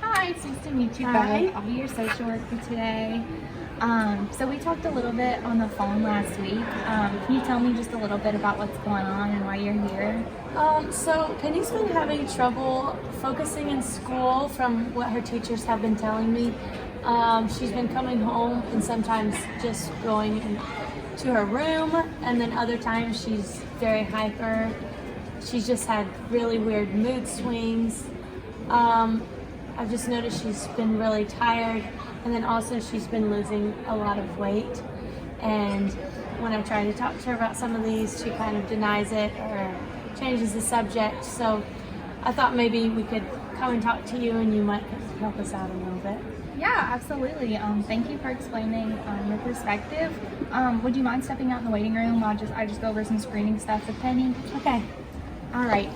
Hi, it's nice to meet you Hi. both. I'll be your social worker today. So we talked a little bit on the phone last week. Can you tell me just a little bit about what's going on and why you're here? So Penny's been having trouble focusing in school from what her teachers have been telling me. She's been coming home and sometimes just going to her room, and then other times she's very hyper. She's just had really weird mood swings. I've just noticed she's been really tired, and then also she's been losing a lot of weight. And when I try to talk to her about some of these, she kind of denies it or changes the subject. So I thought maybe we could come and talk to you, and you might help us out a little bit. Yeah, absolutely. Thank you for explaining your perspective. Would you mind stepping out in the waiting room? I just go over some screening stuff with Penny. Okay. All right.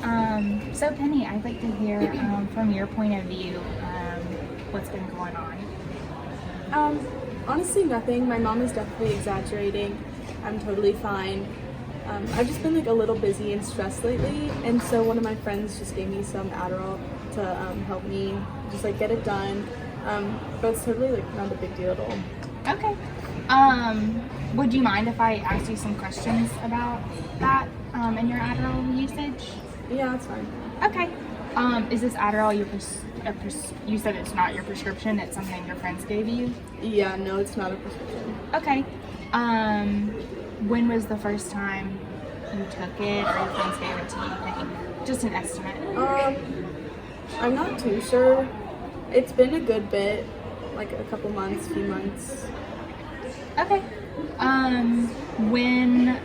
So Penny, I'd like to hear from your point of view what's been going on. Honestly, nothing. My mom is definitely exaggerating. I'm totally fine. I've just been like a little busy and stressed lately, and so one of my friends just gave me some Adderall to help me just like get it done. But it's totally like not a big deal at all. Okay. Would you mind if I asked you some questions about that and your Adderall usage? Yeah, that's fine. Okay. Is this Adderall you said it's not your prescription, it's something your friends gave you? Yeah, no, it's not a prescription. Okay. When was the first time you took it or your friends gave it to you, you think? Just an estimate. I'm not too sure. It's been a good bit, like a couple months, few months. Okay. When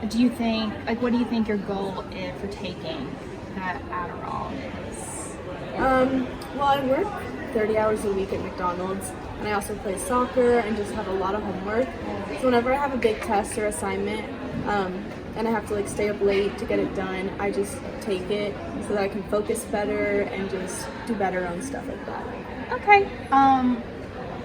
do you think, like, what do you think your goal is for taking that Adderall is? Well, I work 30 hours a week at McDonald's, and I also play soccer and just have a lot of homework. So whenever I have a big test or assignment, and I have to like stay up late to get it done, I just take it so that I can focus better and just do better on stuff like that. Okay.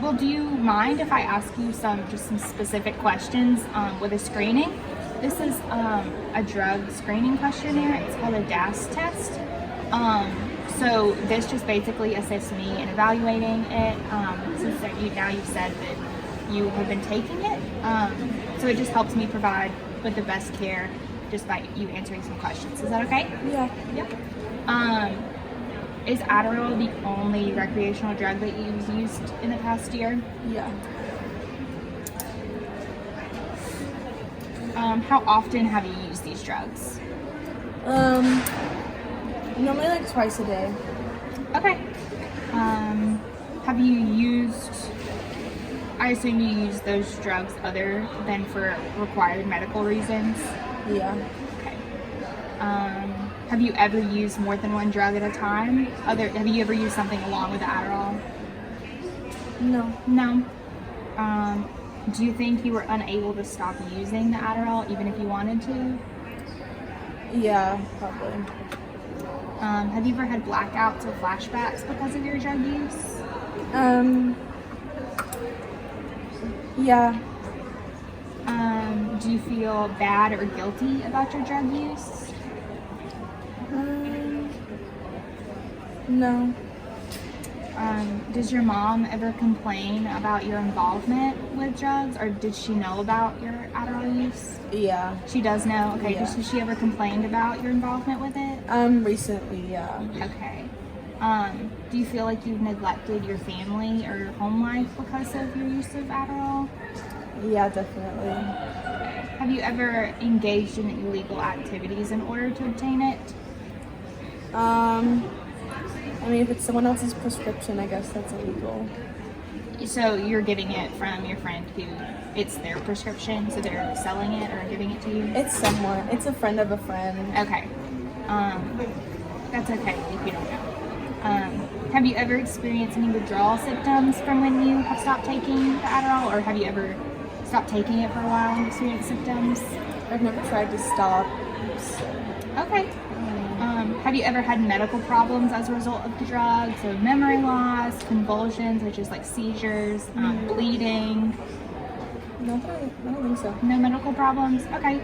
Well, do you mind if I ask you some specific questions with a screening? This is a drug screening questionnaire. It's called a DAS test. So this just basically assists me in evaluating it. Since you've said that you have been taking it, so it just helps me provide with the best care just by you answering some questions. Is that okay? Yeah. Yep. Is Adderall the only recreational drug that you've used in the past year? Yeah. How often have you used these drugs? Normally like twice a day. Okay. Have you used, I assume you use those drugs other than for required medical reasons? Yeah. Okay. Have you ever used more than one drug at a time? Have you ever used something along with the Adderall? No. No. Do you think you were unable to stop using the Adderall even if you wanted to? Yeah, probably. Have you ever had blackouts or flashbacks because of your drug use? Yeah. Do you feel bad or guilty about your drug use? No. Does your mom ever complain about your involvement with drugs, or did she know about your Adderall use? Yeah. She does know? Okay. Yeah. Has she ever complained about your involvement with it? Recently, yeah. Okay. Do you feel like you've neglected your family or your home life because of your use of Adderall? Yeah, definitely. Have you ever engaged in illegal activities in order to obtain it? I mean, if it's someone else's prescription, I guess that's illegal. So you're getting it from your friend who it's their prescription, so they're selling it or giving it to you? It's someone. It's a friend of a friend. Okay. That's okay if you don't know. Have you ever experienced any withdrawal symptoms from when you have stopped taking the Adderall, or have you ever stopped taking it for a while and experienced symptoms? I've never tried to stop. So. Okay. Have you ever had medical problems as a result of the drug? So memory loss, convulsions, which is like seizures, bleeding? No, I don't think so. No medical problems? Okay.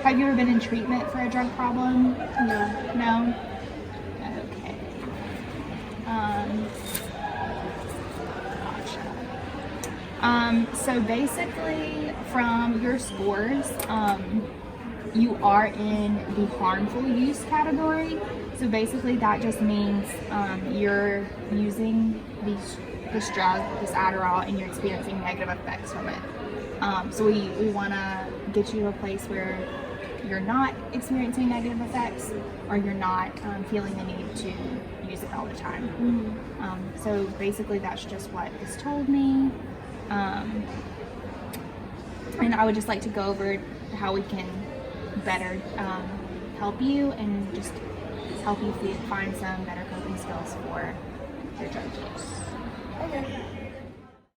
Have you ever been in treatment for a drug problem? No. No? Okay. So basically, from your scores, you are in the harmful use category. So basically, that just means you're using this drug, this Adderall, and you're experiencing negative effects from it. So we want to get you to a place where you're not experiencing negative effects, or you're not feeling the need to use it all the time. So basically, that's just what is told me. And I would just like to go over how we can better help you and just help you find some better coping skills for your drug use. Okay.